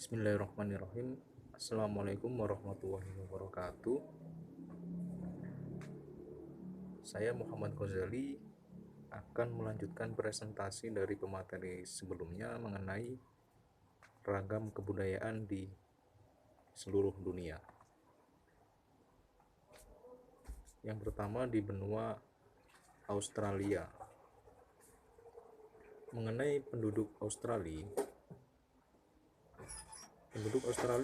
Bismillahirrahmanirrahim. Assalamualaikum warahmatullahi wabarakatuh. Saya Muhammad Ghazali akan melanjutkan presentasi dari pemateri sebelumnya mengenai ragam kebudayaan di seluruh dunia. Yang pertama di benua Australia. Mengenai penduduk Australia,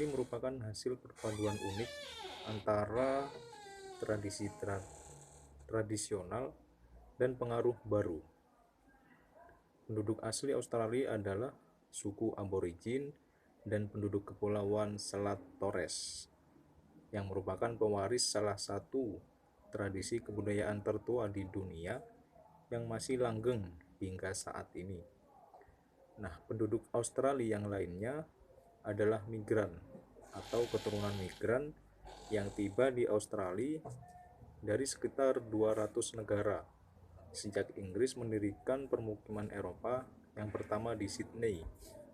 merupakan hasil perpaduan unik antara tradisi tradisional dan pengaruh baru. Penduduk asli Australia adalah suku Aborigin dan penduduk kepulauan Selat Torres, yang merupakan pewaris salah satu tradisi kebudayaan tertua di dunia yang masih langgeng hingga saat ini. Nah, penduduk Australia yang lainnya adalah migran atau keturunan migran yang tiba di Australia dari sekitar 200 negara sejak Inggris mendirikan permukiman Eropa yang pertama di Sydney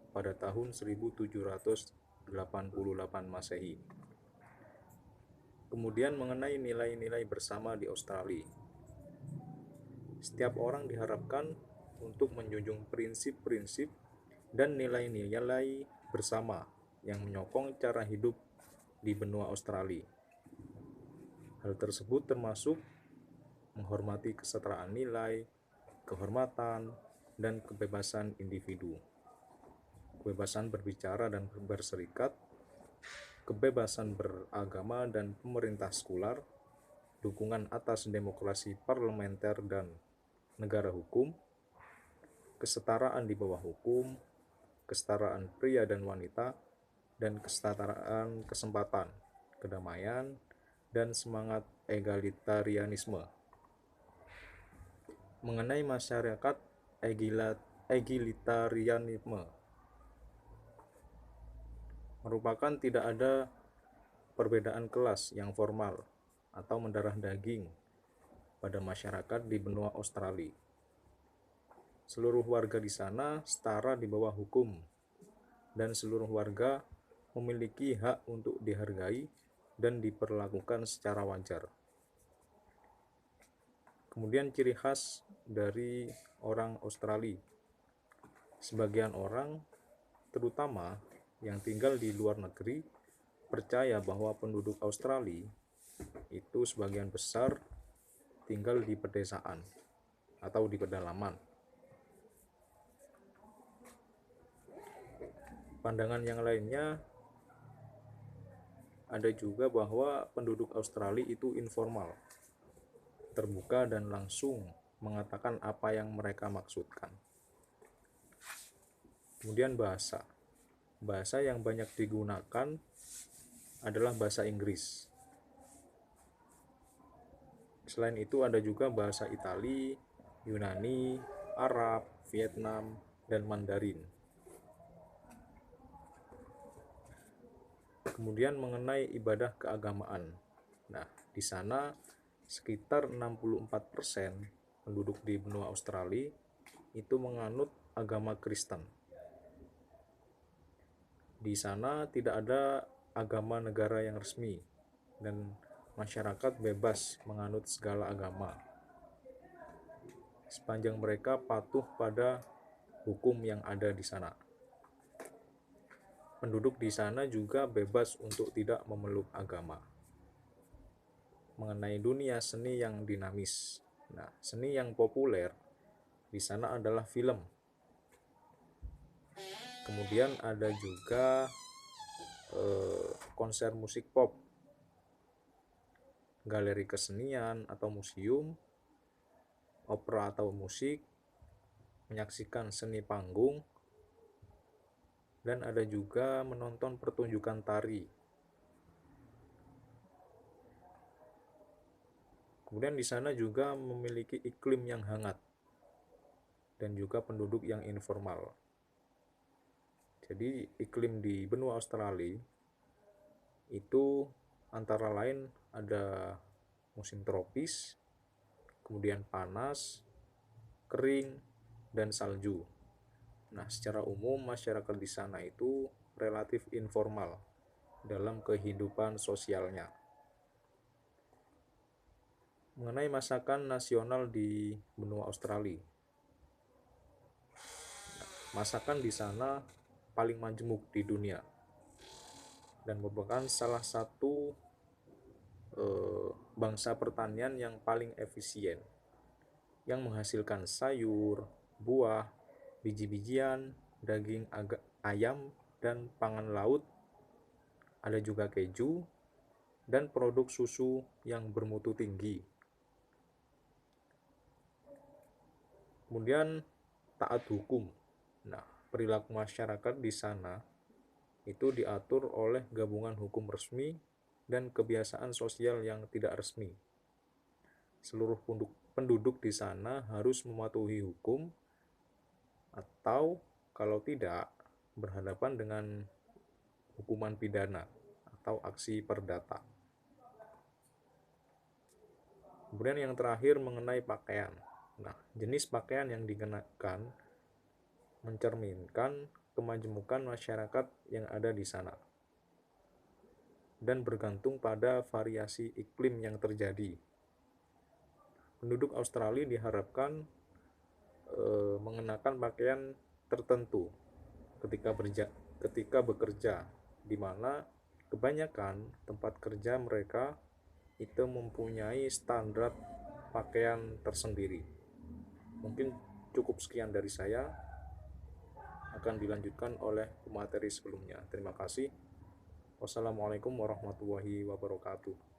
pada tahun 1788 Masehi. Kemudian mengenai nilai-nilai bersama di Australia. Setiap orang diharapkan untuk menjunjung prinsip-prinsip dan nilai-nilai bersama yang menyokong cara hidup di benua Australia. Hal tersebut termasuk menghormati kesetaraan nilai, kehormatan, dan kebebasan individu, kebebasan berbicara dan berserikat, kebebasan beragama dan pemerintah sekular, dukungan atas demokrasi parlementer dan negara hukum, kesetaraan di bawah hukum, kesetaraan pria dan wanita, dan kesetaraan kesempatan, kedamaian, dan semangat egalitarianisme. Mengenai masyarakat egalitarianisme, merupakan tidak ada perbedaan kelas yang formal atau mendarah daging pada masyarakat di benua Australia. Seluruh warga di sana setara di bawah hukum, dan seluruh warga memiliki hak untuk dihargai dan diperlakukan secara wajar. Kemudian ciri khas dari orang Australia. Sebagian orang, terutama yang tinggal di luar negeri, percaya bahwa penduduk Australia itu sebagian besar tinggal di pedesaan atau di pedalaman. Pandangan yang lainnya ada juga bahwa penduduk Australia itu informal, terbuka dan langsung mengatakan apa yang mereka maksudkan. Kemudian bahasa yang banyak digunakan adalah bahasa Inggris. Selain itu ada juga bahasa Itali, Yunani, Arab, Vietnam, dan Mandarin. Kemudian mengenai ibadah keagamaan. Nah, di sana sekitar 64% penduduk di benua Australia itu menganut agama Kristen. Di sana tidak ada agama negara yang resmi dan masyarakat bebas menganut segala agama, sepanjang mereka patuh pada hukum yang ada di sana. Penduduk di sana juga bebas untuk tidak memeluk agama. Mengenai dunia seni yang dinamis. Nah, seni yang populer di sana adalah film. Kemudian ada juga konser musik pop, galeri kesenian atau museum, opera atau musik, menyaksikan seni panggung, dan ada juga menonton pertunjukan tari. Kemudian di sana juga memiliki iklim yang hangat dan juga penduduk yang informal. Jadi iklim di benua Australia itu antara lain ada musim tropis, kemudian panas, kering, dan salju. Nah, secara umum masyarakat di sana itu relatif informal dalam kehidupan sosialnya. Mengenai masakan nasional di benua Australia, masakan di sana paling majemuk di dunia dan merupakan salah satu bangsa pertanian yang paling efisien, yang menghasilkan sayur, buah, biji-bijian, daging ayam, dan pangan laut. Ada juga keju dan produk susu yang bermutu tinggi. Kemudian taat hukum. Nah, perilaku masyarakat di sana itu diatur oleh gabungan hukum resmi dan kebiasaan sosial yang tidak resmi. Seluruh penduduk di sana harus mematuhi hukum, atau kalau tidak, berhadapan dengan hukuman pidana atau aksi perdata. Kemudian yang terakhir mengenai pakaian. Nah, jenis pakaian yang dikenakan mencerminkan kemajemukan masyarakat yang ada di sana dan bergantung pada variasi iklim yang terjadi. Penduduk Australia diharapkan mengenakan pakaian tertentu ketika bekerja, di mana kebanyakan tempat kerja mereka itu mempunyai standar pakaian tersendiri. Mungkin cukup sekian dari saya, akan dilanjutkan oleh pemateri sebelumnya. Terima kasih. Wassalamualaikum warahmatullahi wabarakatuh.